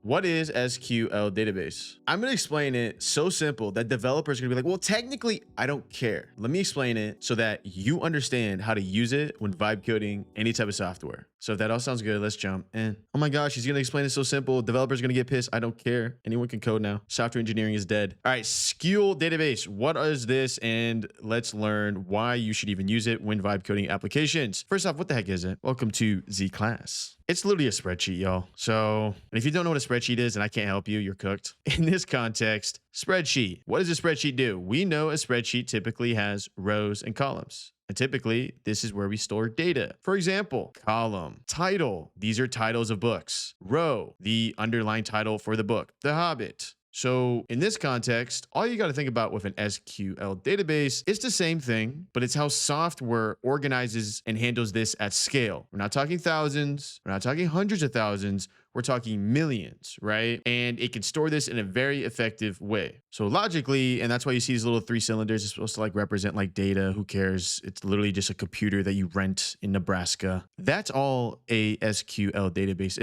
what is SQL Database? I'm going to explain it so simple that developers are going to be like, well, technically, I don't care. Let me explain it so that you understand how to use it when vibe coding any type of software. So if that all sounds good, let's jump in. Oh my gosh, he's going to explain it so simple. Developers are going to get pissed. I don't care. Anyone can code now. Software engineering is dead. All right, SQL Database. What is this? And let's learn why you should even use it when vibe coding applications. First off, what the heck is it? Welcome to Z class. It's literally a spreadsheet, y'all. So if you don't know what a spreadsheet is and I can't help you, you're cooked. In this context, spreadsheet. What does a spreadsheet do? We know a spreadsheet typically has rows and columns. And typically, this is where we store data. For example, column, title. These are titles of books. Row, the underlying title for the book, The Hobbit. So in this context, all you got to think about with an SQL database, it's the same thing, but it's how software organizes and handles this at scale. We're not talking thousands. We're not talking hundreds of thousands. We're talking millions, right? And it can store this in a very effective way. So logically, and that's why you see these little 3 cylinders, it's supposed to like represent like data. Who cares? It's literally just a computer that you rent in Nebraska. That's all a SQL database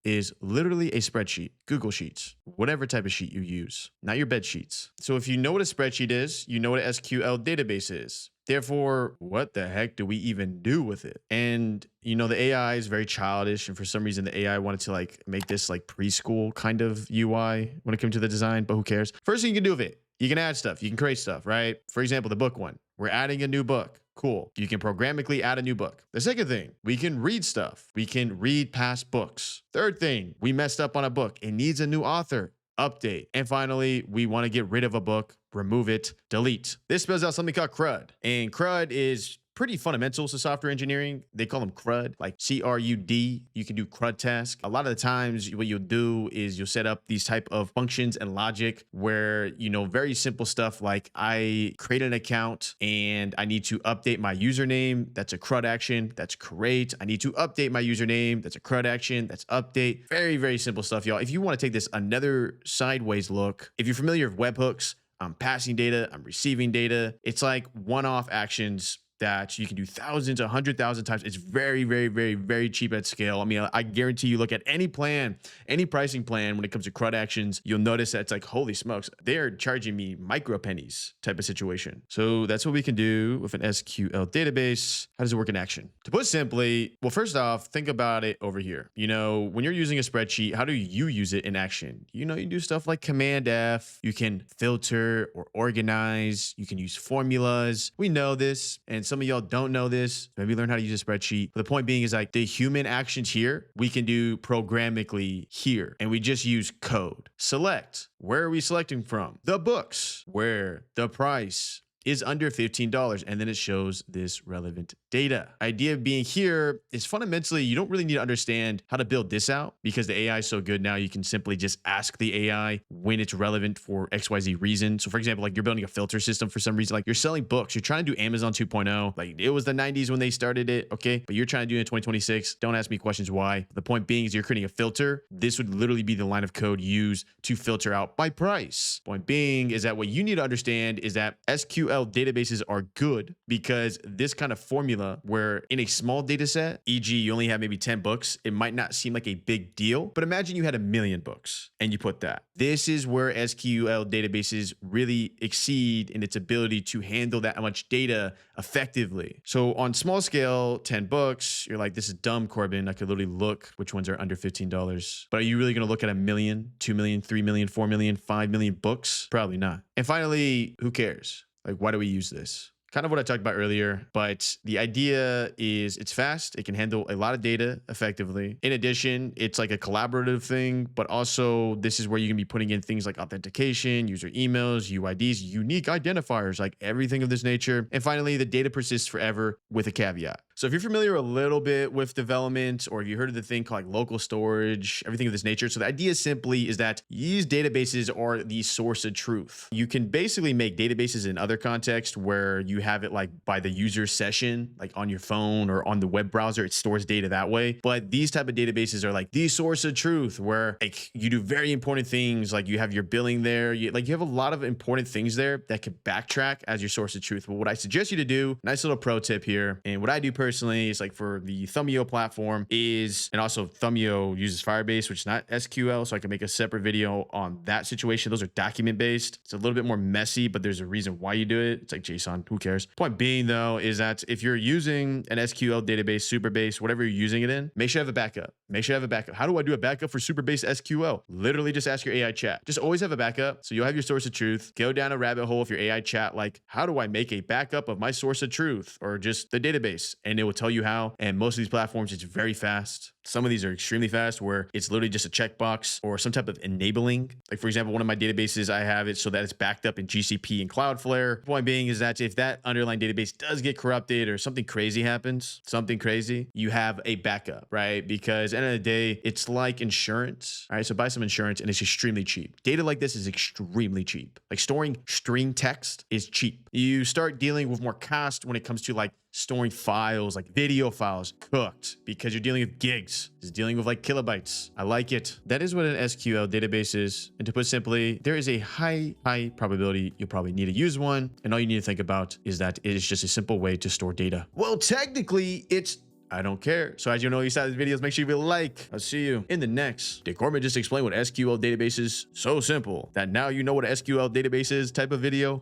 is literally a spreadsheet, Google Sheets, whatever type of sheet you use, not your bed sheets. So if you know what a spreadsheet is, you know what an SQL database is. Therefore, what the heck do we even do with it? And, you know, the AI is very childish. And for some reason, the AI wanted to like make this like preschool kind of UI when it came to the design, but who cares? First thing you can do with it, you can add stuff. You can create stuff, right? For example, the book one, we're adding a new book. Cool. You can programmatically add a new book. The second thing, we can read stuff. We can read past books. Third thing, we messed up on a book. It needs a new author. Update. And finally, we want to get rid of a book, remove it, delete. This spells out something called CRUD. And CRUD is pretty fundamental to software engineering. They call them CRUD, like CRUD. You can do CRUD tasks. A lot of the times what you'll do is you'll set up these type of functions and logic where, you know, very simple stuff like I create an account and I need to update my username. That's a CRUD action. That's create. I need to update my username. That's a CRUD action. That's update. Very, very simple stuff, y'all. If you want to take this another sideways look, if you're familiar with webhooks, I'm passing data, I'm receiving data. It's like one-off actions that you can do thousands, 100,000 times. It's very, very, very, very cheap at scale. I mean, I guarantee you look at any plan, any pricing plan when it comes to CRUD actions, you'll notice that it's like, holy smokes, they're charging me micro pennies type of situation. So that's what we can do with an SQL database. How does it work in action? To put simply, well, first off, think about it over here. You know, when you're using a spreadsheet, how do you use it in action? You know, you do stuff like Command F, you can filter or organize, you can use formulas. We know this, and some of y'all don't know this. Maybe learn how to use a spreadsheet. But the point being is like the human actions here, we can do programmatically here. And we just use code. Select. Where are we selecting from? The books. Where? The price is under $15, and then it shows this relevant data. Idea being here is fundamentally, you don't really need to understand how to build this out because the AI is so good now, you can simply just ask the AI when it's relevant for XYZ reason. So for example, like you're building a filter system for some reason, like you're selling books, you're trying to do Amazon 2.0, like it was the 90s when they started it, okay? But you're trying to do it in 2026. Don't ask me questions why. The point being is you're creating a filter. This would literally be the line of code used to filter out by price. Point being is that what you need to understand is that SQL databases are good because this kind of formula where in a small data set, e.g. you only have maybe 10 books, it might not seem like a big deal, but imagine you had 1 million books and you put that. This is where SQL databases really exceed in its ability to handle that much data effectively. So on small scale, 10 books, you're like, this is dumb, Corbin. I could literally look which ones are under $15. But are you really going to look at 1 million, 2 million, 3 million, 4 million, 5 million books? Probably not. And finally, who cares? Like, why do we use this? Kind of what I talked about earlier, but the idea is it's fast. It can handle a lot of data effectively. In addition, it's like a collaborative thing, but also this is where you can be putting in things like authentication, user emails, UIDs, unique identifiers, like everything of this nature. And finally, the data persists forever with a caveat. So if you're familiar a little bit with development, or if you heard of the thing called like local storage, everything of this nature. So the idea simply is that these databases are the source of truth. You can basically make databases in other contexts where you have it like by the user session, like on your phone or on the web browser, it stores data that way. But these type of databases are like the source of truth where like you do very important things. Like you have your billing there. You have a lot of important things there that could backtrack as your source of truth. But what I suggest you to do, nice little pro tip here. And what I do personally personally, it's like for the Thumbio platform is, and also Thumbio uses Firebase, which is not SQL. So I can make a separate video on that situation. Those are document based. It's a little bit more messy, but there's a reason why you do it. It's like JSON, who cares? Point being though, is that if you're using an SQL database, Superbase, whatever you're using it in, make sure you have a backup. Make sure you have a backup. How do I do a backup for Superbase SQL? Literally just ask your AI chat. Just always have a backup. So you'll have your source of truth. Go down a rabbit hole if your AI chat, like, how do I make a backup of my source of truth or just the database? And it will tell you how. And most of these platforms, it's very fast. Some of these are extremely fast where it's literally just a checkbox or some type of enabling. Like for example, one of my databases, I have it so that it's backed up in GCP and Cloudflare. The point being is that if that underlying database does get corrupted or something crazy happens, you have a backup, right? Because at the end of the day, it's like insurance. All right, so buy some insurance and it's extremely cheap. Data like this is extremely cheap. Like storing string text is cheap. You start dealing with more cost when it comes to like storing files, like video files, cooked, because you're dealing with gigs. It's dealing with like kilobytes. I like it. That is what an SQL database is. And to put simply, there is a high probability you'll probably need to use one. And all you need to think about is that it is just a simple way to store data. Well, technically, I don't care. So as you know, you saw these videos, make sure you leave a like. I'll see you in the next. Did Corbin just explain what SQL database is? So simple that now you know what an SQL database is type of video?